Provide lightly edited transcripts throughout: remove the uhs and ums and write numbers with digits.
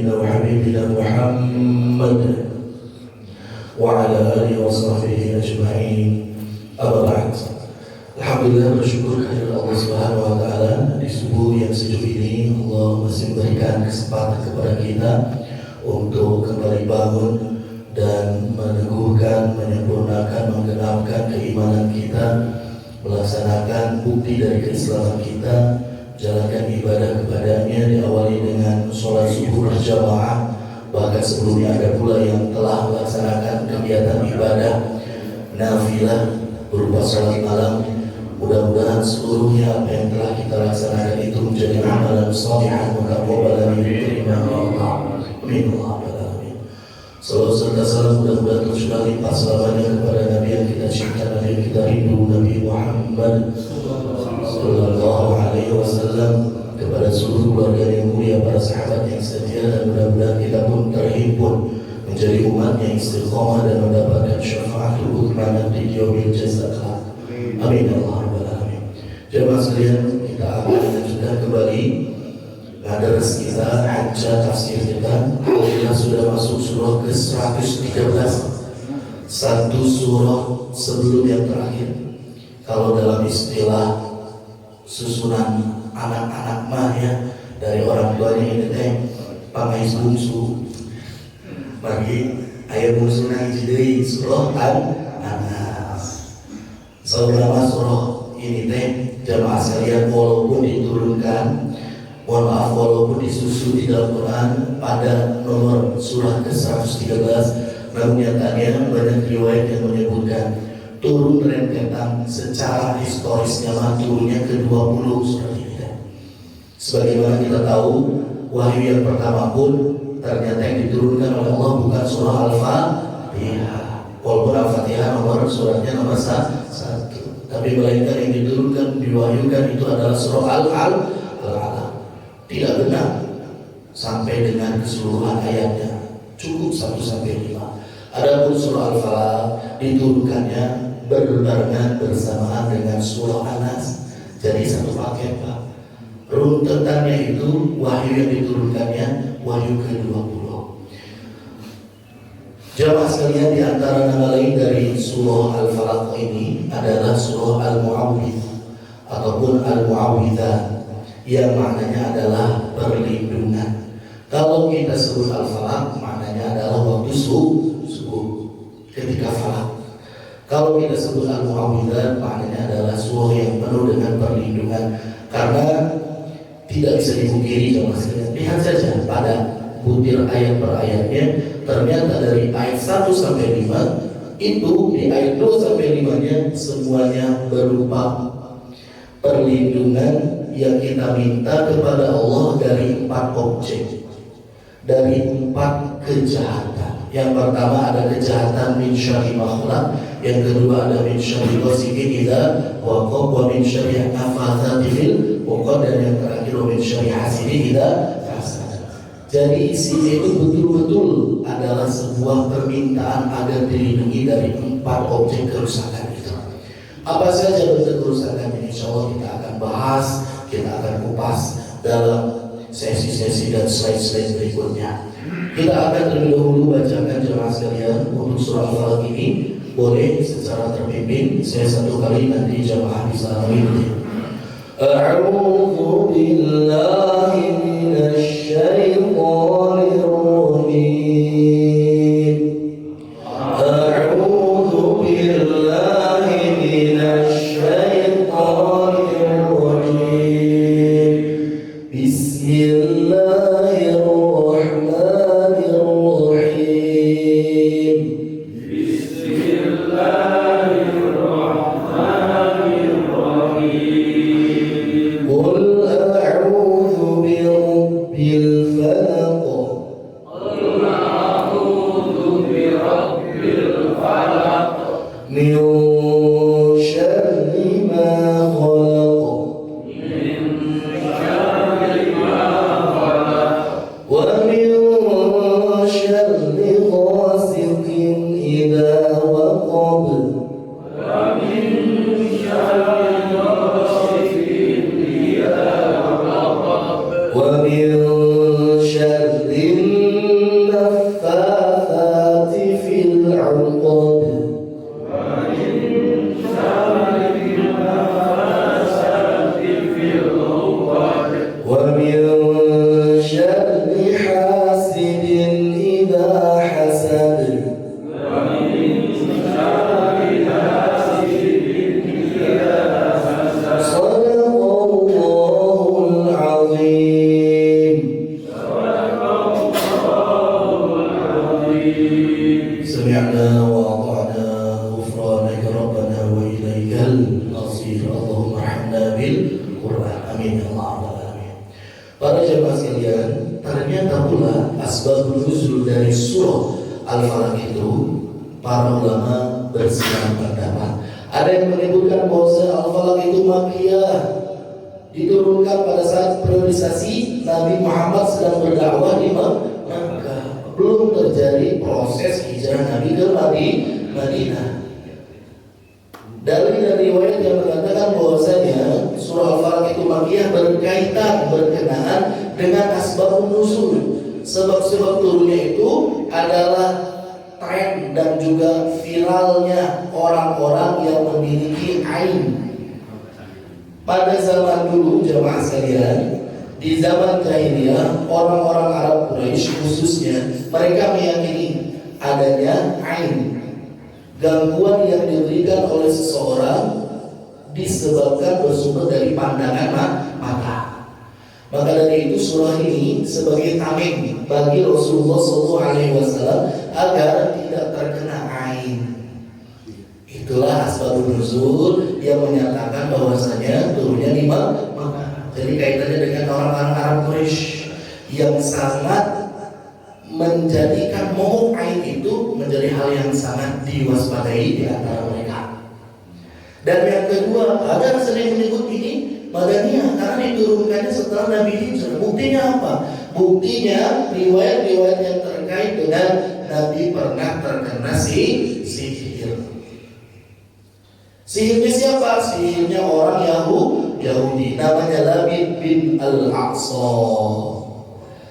سيدنا وحبيبنا محمد وعلى آله وصحبه أجمعين. أما بعد, alhamdulillah, bersyukur kepada Allah Subhanahu wa Ta'ala di subuh yang sejuk ini Allah masih memberikan kesempatan kepada kita untuk kembali bangun dan meneguhkan, menyempurnakan, menggenapkan keimanan kita, melaksanakan bukti dari keislaman kita, jalankan ibadah kepadanya, diawali dengan sholat subuh berjamaah. Bahkan sebelumnya ada pula yang telah melaksanakan kegiatan ibadah nafilah berupa sholat malam. Mudah-mudahan seluruhnya apa yang telah kita laksanakan itu menjadi amalan shalihan mutaqabbalan diterima oleh Allah. Amin. Salawat serta salam mudah-mudahan tercurah limpah selamanya kepada Nabi yang kita cinta, Nabi yang kita rindu, Nabi Muhammad Sallallahu Alaihi Wasallam, kepada seluruh keluarga yang mulia, para sahabat yang setia, dan mudah-mudahan kita pun terhimpun menjadi umat yang istiqomah dan mendapatkan syafaatul uthman nanti di yaumil jazaa. Amin ya Allah rabbal alamin. Jemaah sekalian, kita akan lanjutkan kembali dars kita, hajjah tafsir kita. Kita sudah masuk surah ke-113, satu surah sebelum yang terakhir. Kalau dalam istilah susunan anak-anak mah ya, dari orang tuanya ini teh pangais bungsu. Bagi ayat bungsu nang jadi surah An-Nas. Saudara, surah ini teh jamaah sekalian, walaupun diturunkan, mohon maaf, walaupun disusun di dalam Quran pada nomor surah ke-113, namun nyatanya banyak riwayat yang menyebutkan turun rentetan secara historisnya turunnya ke-20 surah ini. Sebagaimana kita tahu, wahyu yang pertama pun ternyata yang diturunkan oleh Allah bukan surah Al-Fatihah, walaupun Al-Fatihah nomor suratnya nomor 1, tapi melainkan yang diturunkan, diwahyukan itu adalah surah Al-Alaq. Tidak benar sampai dengan keseluruhan ayatnya, cukup 1-5. Adapun surah Al-Falaq diturunkannya berbarengan bersamaan dengan surah An-Nas, jadi satu paket, Pak. Runtutannya itu wahyu yang diturunkannya wahyu ke-20. Jamaah sekalian, di antara nama lain dari surah Al-Falaq ini adalah surah Al-Mu'awwidh ataupun Al-Mu'awwidhan, yang maknanya adalah perlindungan. Kalau kita sebut Al-Falaq, maknanya adalah waktu subuh ketika falak. Kalau kita sebut Al-Mu'awwidhan, maknanya adalah surah yang penuh dengan perlindungan. Karena tidak bisa dipungkiri jemaah sekalian, lihat saja pada butir ayat per ayatnya, ternyata dari ayat 1-5 itu di ayat 2-5-nya semuanya berupa perlindungan yang kita minta kepada Allah dari 4 objek, dari 4 kejahatan. Yang pertama ada kejahatan min syarri makhluk, yang kedua ada min syarri ghasiqin idza waqab, wa min syarri nafatsati fil 'uqad, dan yang terakhir wa min syarri hasidin idza hasad. Jadi isinya itu betul-betul adalah sebuah permintaan agar dilindungi dari 4 objek kerusakan itu. Apa saja bentuk kerusakan ini? Insyaallah kita akan bahas, kita akan kupas dalam sesi-sesi dan slide-slide berikutnya. Kita akan terlebih dahulu bacakan jemaah sekalian untuk surah Al-Falaq ini. Boleh secara terpimpin, saya satu kali, nanti jemaah bisa mengikuti. A'udzu billahi minasy syaithanir rajim. A'udzu billahi minasy syaithanir rajim. Bismillahirrahmanirrahim. Bismillahirrahmanirrahim. Qul a'udzu birabbil falaq. Qul a'udzu birabbil falaq. Min syarri ma khalaq. ومن شر غاسق إذا وقب. ومن شر سمعنا وأطعنا غفرانك ربنا وإليك المصير اللهم ارحمنا بالقرآن amin ya Allah amin. Para jemaah sekalian, ternyata pula asbabun nuzul dari surah Al-Falaq itu para ulama berselisih pendapat. Ada yang menyebutkan bahwa Al-Falaq itu Makkiyah, diturunkan pada saat periodisasi Nabi Muhammad sedang berdakwah di Makkah. Belum terjadi proses hijrah Nabi ke Madinah. Dalil dan riwayat yang mengatakan bahwasanya surah Al-Falaq itu Makkiyah berkenaan dengan asbabun nuzul. Sebab-sebab turunnya itu adalah tren dan juga viralnya orang-orang yang memiliki ain. Pada zaman dulu jemaah sekalian, di zaman jahiliyah, orang-orang Arab Quraisy khususnya, mereka meyakini adanya ain, gangguan yang diberikan oleh seseorang disebabkan bersumber dari pandangan mata. Maka dari itu surah ini sebagai tameng bagi Rasulullah SAW agar tidak terkena ain. Itulah asbabun nuzul yang menyatakan bahwasanya turunnya di Makkah. Jadi kaitannya dengan orang-orang Arab Quraisy yang sangat menjadikan momok ain itu menjadi hal yang sangat diwaspadai di antara mereka. Dan yang kedua, ada sering menyebut ini Madaniyah karena diturunkannya setelah Nabi hijrah. Buktinya apa? Buktinya riwayat-riwayat yang terkait dengan Nabi pernah terkena sihir. Sihirnya siapa? Sihirnya orang Yahudi, namanya Labid bin Al-Aqsa.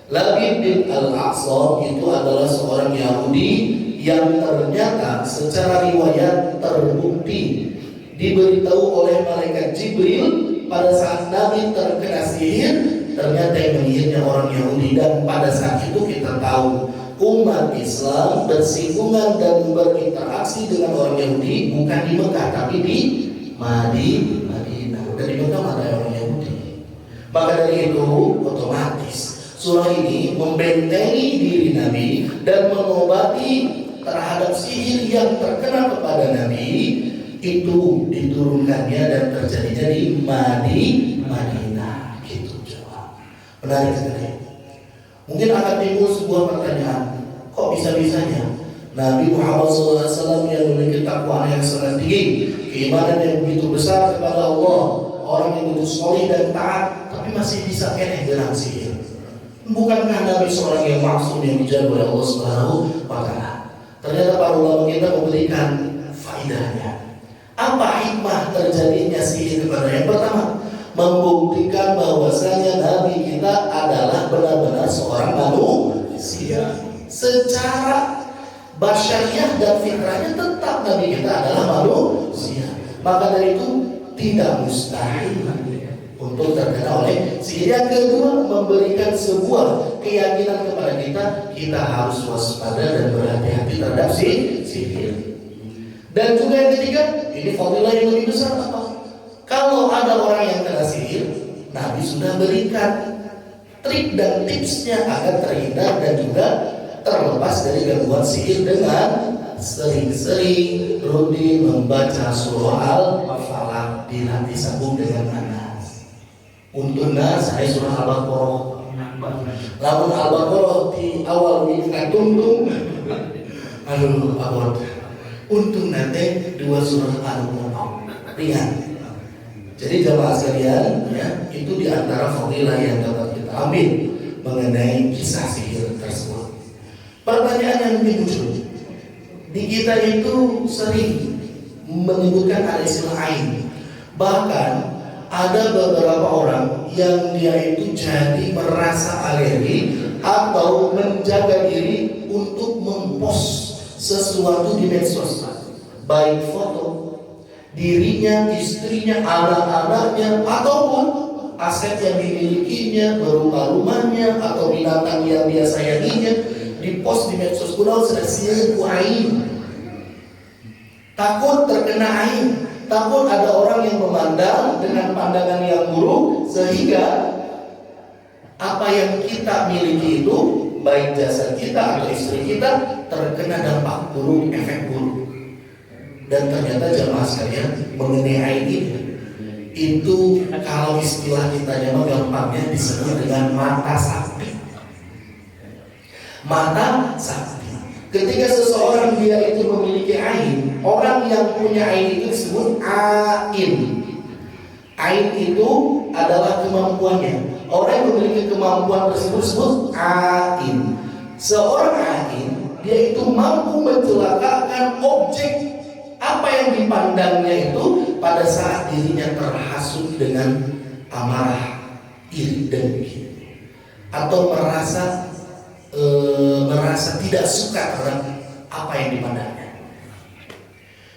Labid bin Al-Aqsa itu adalah seorang Yahudi yang ternyata secara riwayat terbukti diberitahu oleh malaikat Jibril pada saat Nabi terkena sihir, ternyata yang menyihirnya orang Yahudi. Dan pada saat itu kita tahu umat Islam bersinggungan dan berinteraksi dengan orang Yahudi bukan di Mekah tapi di Madinah. Dari Mekah ada orang Yahudi. Maka dari itu otomatis surah ini membentengi diri Nabi dan mengobati terhadap sihir yang terkena kepada Nabi. Itu diturunkannya dan terjadinya di Madinah. Gitu coba. Menarik sekali. Mungkin akan timbul sebuah pertanyaan, kok bisa-bisanya Nabi Muhammad SAW yang memiliki takwaan yang sangat tinggi, keimanan yang begitu besar kepada Allah, orang yang begitu soleh dan taat, tapi masih bisa kena dengan sihir? Bukankah Nabi seorang yang maksum yang dijaga oleh Allah SWT? Ternyata para ulama kita memberikan faedahnya. Apa hikmah terjadinya sihir kepada yang pertama? Membuktikan bahwasanya Nabi kita adalah benar-benar seorang manusia. Secara basyariah dan fitrahnya tetap Nabi kita adalah manusia. Maka dari itu tidak mustahil untuk terkena oleh sihir. Yang kedua, memberikan sebuah keyakinan kepada kita harus waspada dan berhati-hati terhadap sihir. Dan juga yang ketiga, ini fadilah yang lebih besar apa? Kalau ada orang yang kena sihir, Nabi sudah berikan trik dan tipsnya agar terhindar dan juga terlepas dari gangguan sihir dengan sering-sering rutin membaca surah Al-Falaq disambung dengan Nas. Untuk Nas saya surah Al-Baqarah. Lamun Al-Baqarah di awal ini tuntung. Aduh awal. Untung nanti dua surah Al-Baqarah. Lihat. Jadi jamaah sekalian, ya, itu diantara fadilah yang dapat kita ambil mengenai kisah sihir tersebut. Pertanyaan yang muncul, di kita itu sering menyebutkan ada istilah ain. Bahkan ada beberapa orang yang dia itu jadi merasa alergi atau menjaga diri untuk mempost sesuatu di medsos, baik foto dirinya, istrinya, anak-anaknya, ataupun aset yang dimilikinya berupa rumahnya atau binatang yang dia sayanginya, dipost di medsos kuno sedang ain. Takut terkena ain, takut ada orang yang memandang dengan pandangan yang buruk sehingga apa yang kita miliki itu baik jasad kita atau istri kita terkena dampak buruk, efek buruk. Dan ternyata jamaah sekalian, mengenai ain ini, itu kalau istilah kita gampangnya disebut dengan mata sakti. Mata sakti. Ketika seseorang dia itu memiliki ain, orang yang punya ain itu disebut ain. Ain itu adalah kemampuannya. Orang yang memiliki kemampuan tersebut disebut ain. Seorang ain, dia itu mampu mencelakakan objek apa yang dipandangnya itu pada saat dirinya terhasut dengan amarah, iri, dengki, atau merasa tidak suka terhadap apa yang dipandangnya.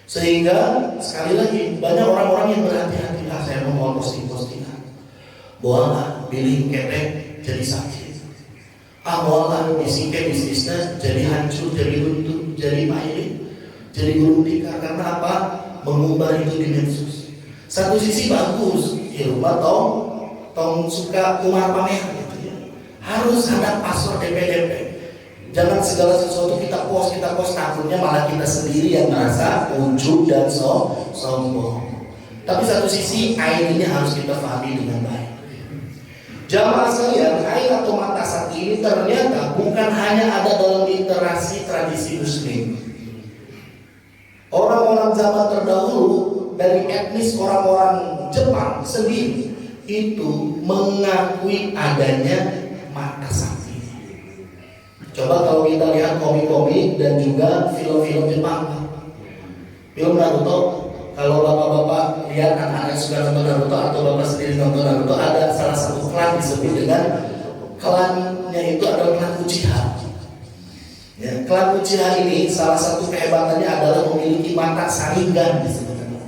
Sehingga sekali lagi banyak orang-orang yang berhati-hati, saya mau posting-postingan, boalah billing ketek jadi sakit, boalah bisnisnya jadi hancur, jadi runtuh, jadi main, jadi gulung tikar. Karena apa? Mengumbar itu di medsos. Satu sisi bagus, ya rumah tong suka kumar pamer gitu ya. Harus ada password DP. Jangan segala sesuatu kita post, takutnya malah kita sendiri yang merasa ujub dan sombong. Tapi satu sisi ain ini harus kita pahami dengan baik. Jamaah sekalian, ain atau mata sakti ini ternyata bukan hanya ada dalam literasi tradisi muslim. Orang-orang zaman terdahulu dari etnis orang-orang Jepang sendiri itu mengakui adanya mata sakti. Coba kalau kita lihat komik-komik dan juga film-film Jepang, film Naruto, kalau bapak-bapak lihat anak-anak suka nonton Naruto atau bapak sendiri nonton Naruto, ada salah satu klan disebut dengan klannya itu adalah klan Uchiha. Ya, klan Uchiha ini salah satu kehebatannya adalah memiliki mata Sharingan disebutnya.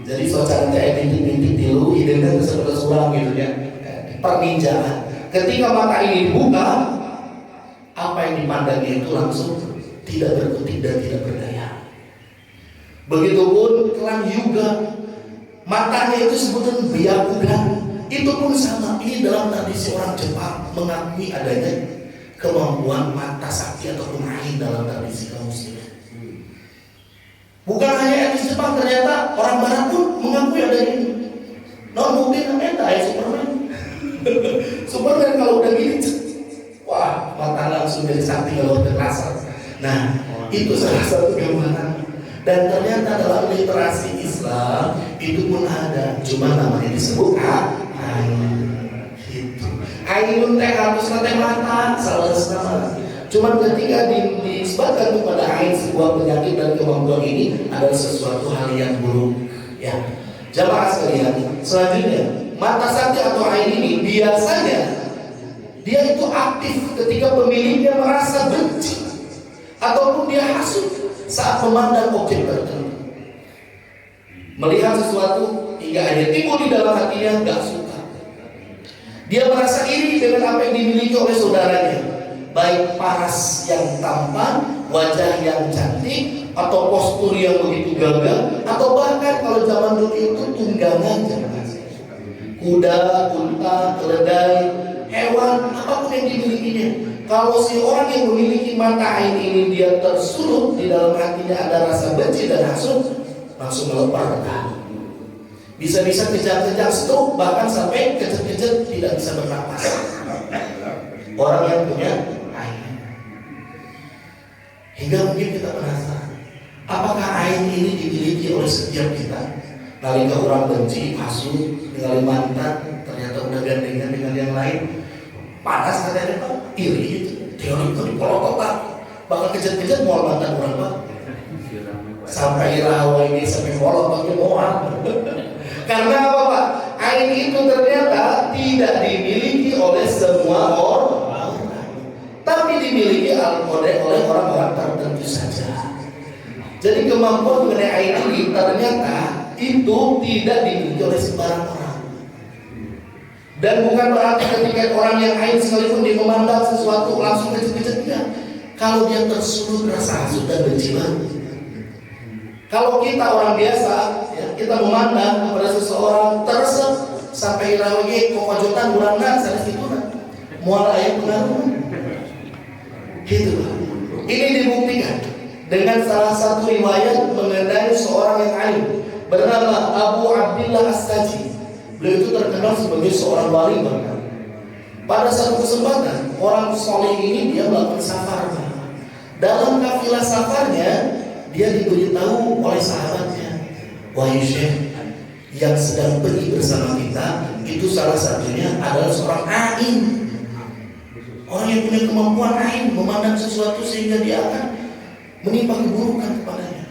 Jadi soalnya kayak bintik-bintik tilu, hidungnya seperti suram gitu ya, perninjaan. Ketika mata ini dibuka, apa yang dipandangnya itu langsung tidak berkutik dan tidak berdaya. Begitupun klan Hyuga, matanya itu sebutan Byakugan. Itu pun sama. Ini dalam tradisi orang Jepang mengakui adanya kemampuan mata sakti ataupun ain dalam tradisi kaum muslimin. Bukan hanya etnis Jepang, ternyata orang Barat pun mengakui adanya ini. Non mungkin namanya Superman. Superman kalau udah gini, wah, mata langsung jadi sakti kalau terasa. Nah, itu salah satu gambaran. Dan ternyata dalam literasi Islam itu pun ada, cuma namanya disebut ain. Itu ainun teh harus teh mata, salah sama. Cuma ketika disebutkan kepada ain sebuah penyakit dan kemampuan ini adalah sesuatu hal yang buruk. Ya, jamaah sekalian. Selanjutnya, mata sakti atau ain ini biasanya dia itu aktif ketika pemiliknya merasa benci ataupun dia hasut saat memandang objek tertentu, melihat sesuatu hingga akhirnya timbul di dalam hatinya nggak suka. Dia merasa iri dengan apa yang dimiliki oleh saudaranya, baik paras yang tampan, wajah yang cantik, atau postur yang begitu gagah, atau bahkan kalau zaman dulu itu tunggangan, kuda, unta, keledai, hewan, apapun yang dimilikinya. Kalau si orang yang memiliki mata ain ini dia tersulut, di dalam hatinya ada rasa benci dan hasut, langsung melepar. Bisa-bisa kejar-kejar stroke, bahkan sampai kejar-kejar tidak bisa bernapas. Orang yang punya ain. Hingga mungkin kita penasaran, apakah ain ini dimiliki oleh setiap kita? Nalika orang benci, hasut, tinggal mantan, ternyata udah gandengan dengan yang lain, panas katanya Pak, iri itu, teori itu dipolototan, bakal kejar-kejar mau mantan orang Pak, sampai rawa ini sampai polototnya moal. Karena apa Pak? Ain itu ternyata tidak dimiliki oleh semua orang, tapi dimiliki oleh orang-orang tertentu saja. Jadi kemampuan mengenai ain ini ternyata itu tidak dimiliki oleh sembarang orang. Dan bukan berarti ketika orang yang ain sekalipun dia memandang sesuatu langsung kejut-kejut, enggak. Kalau dia tersulut rasa hasut dan benci banget. Kalau kita orang biasa, ya, kita memandang kepada seseorang teresep sampai rawi kokojotan bulangan sanes itu mual ayam pengaruh. Gitu. Ini dibuktikan dengan salah satu riwayat mengenai seorang yang alim bernama Abu Abdillah As-Saji. Beliau itu terkenal sebagai seorang wali bahkan. Pada satu kesempatan orang soleh ini dia melakukan safar. Dalam kafilah safarnya dia diberitahu oleh sahabatnya, wahai Syekh, yang sedang pergi bersama kita itu salah satunya adalah seorang alim. Orang yang punya kemampuan alim memandang sesuatu sehingga dia akan menimpa keburukan kepadanya.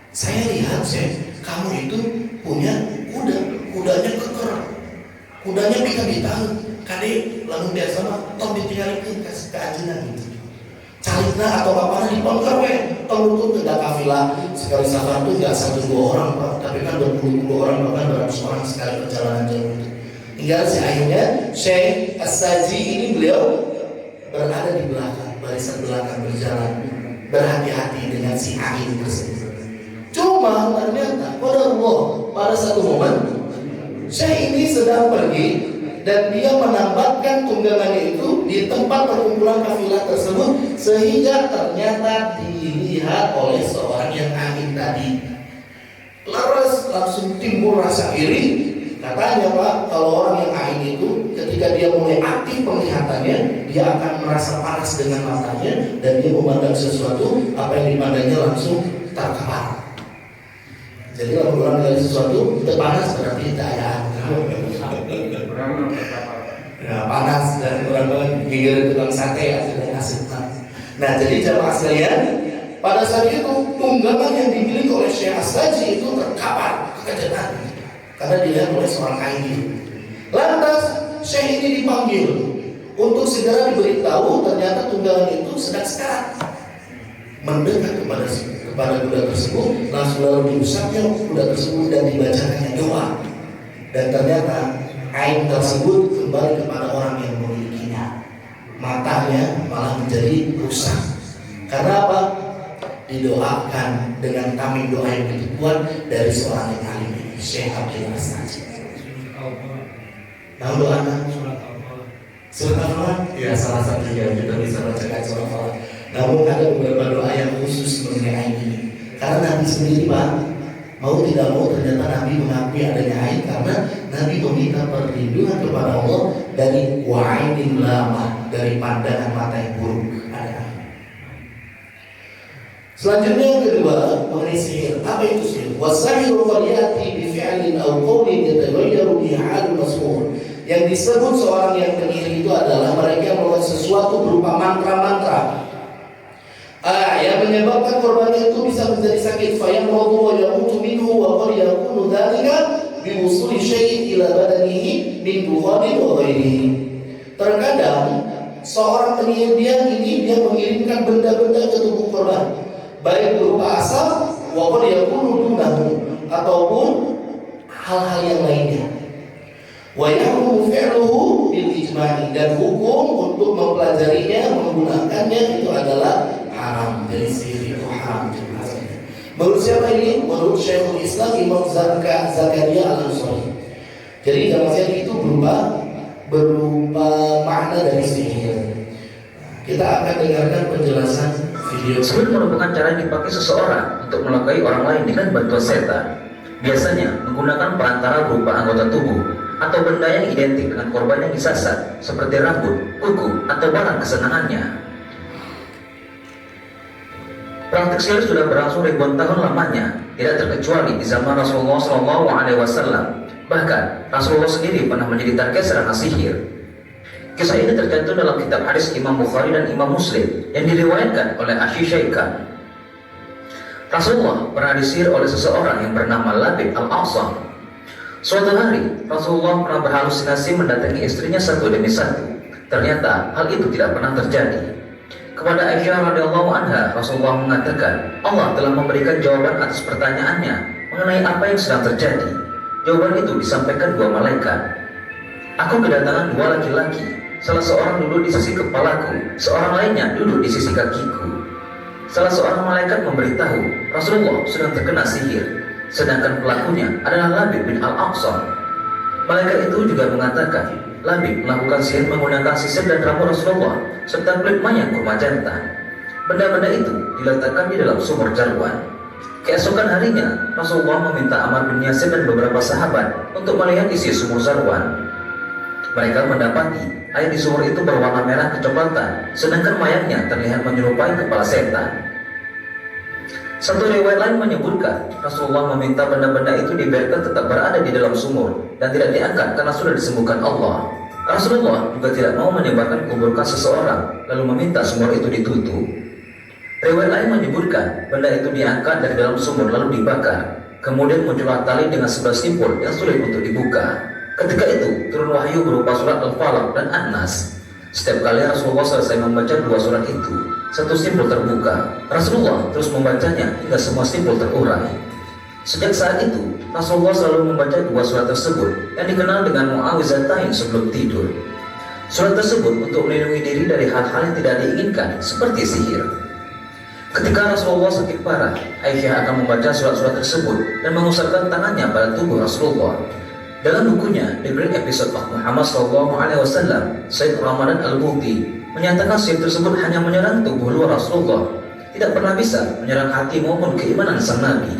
Saya lihat, Syekh, kamu itu punya kuda, kudanya keker, kudanya bisa ditahan, kade lalu biasa mah tong ditinggalkan ke ajeuna gitu. Calina atau bapaknya dipangkar tong itu tidak kafilah sekali safar itu nggak 1-2 orang Pak, tapi kan berpuluh-puluh orang bahkan beratus orang sekali perjalanan jauh itu. Hingga akhirnya Syekh As-Saji ini beliau berada di belakang, barisan belakang berjalan berhati-hati dengan si angin tersebut. Cuma ternyata pada satu momen Syekh ini sedang pergi dan dia menambahkan tunggangannya itu di tempat perkumpulan kafilah tersebut, sehingga ternyata dilihat oleh seorang yang angin tadi. Langsung timbul rasa iri. Katanya Pak, kalau orang yang angin itu ketika dia mulai aktif penglihatannya, dia akan merasa panas dengan matanya dan dia memandang sesuatu, apa yang dipandangnya langsung terkapar. Jadi kalau orang melihat sesuatu itu panas berarti daya. Ya, panas dan orang gigir tukang sate hasilnya asik. Nah, jadi jamaah sekalian, pada saat itu tunggangan yang dimiliki oleh Syekh As-Saji itu terkapar kekejataan karena dilihat oleh seorang angin. Lantas Syekh ini dipanggil untuk segera diberitahu ternyata tunggangan itu sedang sekarat. Mendekat kepada kuda tersebut, langsung lalu diusapnya kuda tersebut dan dibacakannya doa. Dan ternyata ain tersebut kembali kepada orang yang memilikinya. Matanya malah menjadi rusak. Karena apa? Didoakan dengan tamim doa yang begitu kuat dari seorang yang alim, Syekh Abdillah As-Saji. Tahu doanya? Surat Al-Falaq? Ya, salah satunya kita bisa bacakan surat Al-Falaq. Namun ada beberapa doa yang khusus mengenai ini. Karena Nabi sendiri Pak, mau tidak mau ternyata Nabi mengakui adanya ain karena Nabi meminta perlindungan kepada Allah dari wa'ainin lama, dari pandangan mata yang buruk. Selanjutnya yang kedua mengenai sihir. Apa itu sihir? Wasahiru qadiyati bi fi'lin aw qawlin yataghayyaru bihi halul mas'ul. Yang disebut seorang yang penyihir itu adalah mereka yang melakukan sesuatu berupa mantra-mantra yang menyebabkan korbannya itu bisa menjadi sakit. Fayamradu wa yamutu minhu wa qad yakunu dzalika bi wusuli syai'in ila badanihi min dukhanin wa ghairihi. Terkadang seorang penyihir dia mengirimkan benda-benda ke tubuh korban, baik berupa asap, wa qad yakunu dunahu, ataupun hal-hal yang lainnya. Wa yahrumu fi'luhu bil ijma'i, dan hukum untuk mempelajarinya, menggunakannya itu adalah haram. Dari sihir itu haram. Menurut siapa ini? Menurut Syekhul Islam Imam Zakaria Al-Ansari. Jadi dalamnya itu berupa makna dari sihir. Kita akan dengarkan penjelasan video. Sihir merupakan cara yang dipakai seseorang untuk melukai orang lain dengan bantuan setan. Biasanya menggunakan perantara berupa anggota tubuh atau benda yang identik dengan korban yang disasar, seperti rambut, kuku, atau barang kesenangannya. Praktik sihir sudah berlangsung ribuan tahun lamanya, tidak terkecuali di zaman Rasulullah SAW. Bahkan Rasulullah sendiri pernah menjadi target serangan sihir. Kisah ini tercantum dalam kitab hadis Imam Bukhari dan Imam Muslim yang diriwayatkan oleh Asy-Syaikhan. Rasulullah pernah disihir oleh seseorang yang bernama Labid Al-A'sam. Suatu hari Rasulullah pernah berhalusinasi mendatangi istrinya satu demi satu. Ternyata hal itu tidak pernah terjadi. Kepada Aisyah radhiyallahu anha, Rasulullah mengatakan Allah telah memberikan jawaban atas pertanyaannya mengenai apa yang sedang terjadi. Jawaban itu disampaikan 2 malaikat. Aku kedatangan 2 laki-laki, salah seorang duduk di sisi kepalaku, seorang lainnya duduk di sisi kakiku. Salah seorang malaikat memberitahu Rasulullah sedang terkena sihir, sedangkan pelakunya adalah Labid bin Al-A'sam. Malaikat itu juga mengatakan, Labib melakukan sihir menggunakan sisir dan rambut Rasulullah serta kulit mayang kurma jantan. Benda-benda itu diletakkan di dalam sumur Jarwan. Keesokan harinya, Rasulullah meminta Ammar bin Yasir dan beberapa sahabat untuk melihat isi sumur Jarwan. Mereka mendapati air di sumur itu berwarna merah kecoklatan, sedangkan mayangnya terlihat menyerupai kepala setan. Satu riwayat lain menyebutkan Rasulullah meminta benda-benda itu dibiarkan tetap berada di dalam sumur dan tidak diangkat karena sudah disembuhkan Allah. Rasulullah juga tidak mau menyebarkan keburukan seseorang lalu meminta sumur itu ditutup. Riwayat lain menyebutkan benda itu diangkat dari dalam sumur lalu dibakar. Kemudian muncullah tali dengan 11 simpul yang sulit untuk dibuka. Ketika itu turun wahyu berupa surat Al-Falaq dan An-Nas. Setiap kali Rasulullah selesai membaca dua surat itu, satu simpul terbuka. Rasulullah terus membacanya hingga semua simpul terurai. Sejak saat itu, Rasulullah selalu membaca dua surat tersebut yang dikenal dengan Mu'awwizatain sebelum tidur. Surat tersebut untuk melindungi diri dari hal-hal yang tidak diinginkan seperti sihir. Ketika Rasulullah sakit parah, Aisyah akan membaca surat-surat tersebut dan mengusapkan tangannya pada tubuh Rasulullah. Dalam bukunya The Great Episode of Muhammad SAW, Said Ramadan Al-Buti menyatakan sihir tersebut hanya menyerang tubuh luar Rasulullah, tidak pernah bisa menyerang hati maupun keimanan sang Nabi.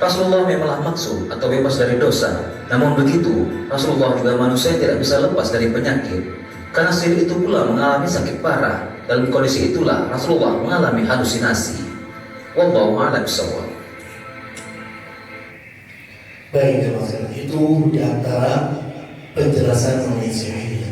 Rasulullah memanglah maksum atau bebas dari dosa, namun begitu Rasulullah juga manusia yang tidak bisa lepas dari penyakit. Karena sihir itu pula mengalami sakit parah. Dalam kondisi itulah Rasulullah mengalami halusinasi. Wallahu a'lam bishawab. Baik, teman-teman, itu diantara penjelasan mengenai sihir.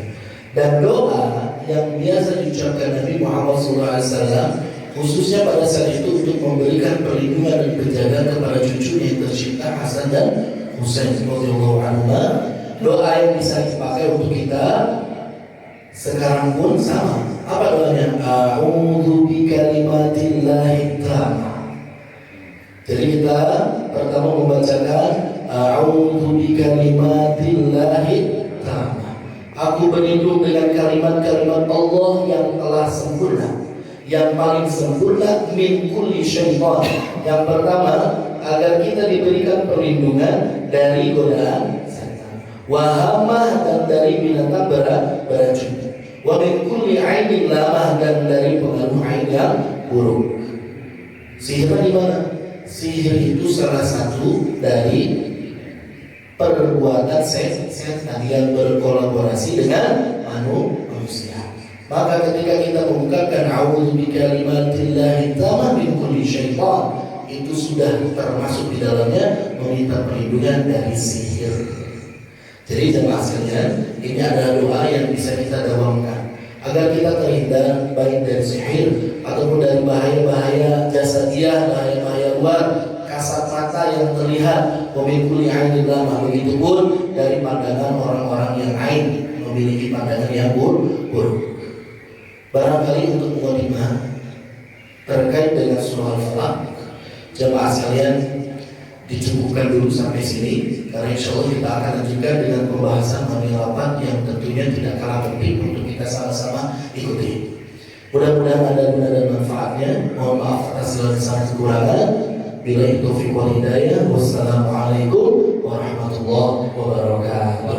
Dan doa yang biasa diucapkan Nabi Muhammad SAW, khususnya pada saat itu untuk memberikan perlindungan dan penjagaan kepada cucunya yang tercinta Hasan dan Husain radhiyallahu anhuma. Doa yang bisa dipakai untuk kita sekarang pun sama. Apa doanya? A'udzu bikalimatillahi tammah. Jadi kita pertama membacakan A'udzu bikalimatillahi tammah. Aku berlindung dengan kalimat-kalimat Allah yang telah sempurna, yang paling sempurna min kulli syaitan. Yang pertama, agar kita diberikan perlindungan dari godaan setan, wahamah, dan dari binatang beracun, wa min kulli ainin lamah, dan dari pengaruh ain yang buruk. Sihir di mana? Sihir itu salah satu dari perbuatan setan yang berkolaborasi dengan manusia. Maka ketika kita mengucapkan a'udzu bikalimatillahi tammah min kulli syaitan, itu sudah termasuk di dalamnya meminta perlindungan dari sihir. Jadi jemaah sekalian, ini adalah doa yang bisa kita dawamkan agar kita terhindar baik dari sihir ataupun dari bahaya-bahaya jasadiah, bahaya-bahaya luar, kasat mata yang terlihat, memiliki ainin lama, begitu pun dari pandangan orang-orang yang ain, memiliki pandangan yang buruk. Barangkali untuk mukadimah terkait dengan surah Al-Falaq, jemaah sekalian dicukupkan dulu sampai sini, karena insya Allah kita akan lanjutkan dengan pembahasan mengenai lapan yang tentunya tidak kalah penting untuk kita sama-sama ikuti. Mudah-mudahan ada guna dan manfaatnya. Mohon maaf atas segala kesalahan kekurangan. Billahi taufiq wal hidayah. Wassalamualaikum warahmatullahi wabarakatuh.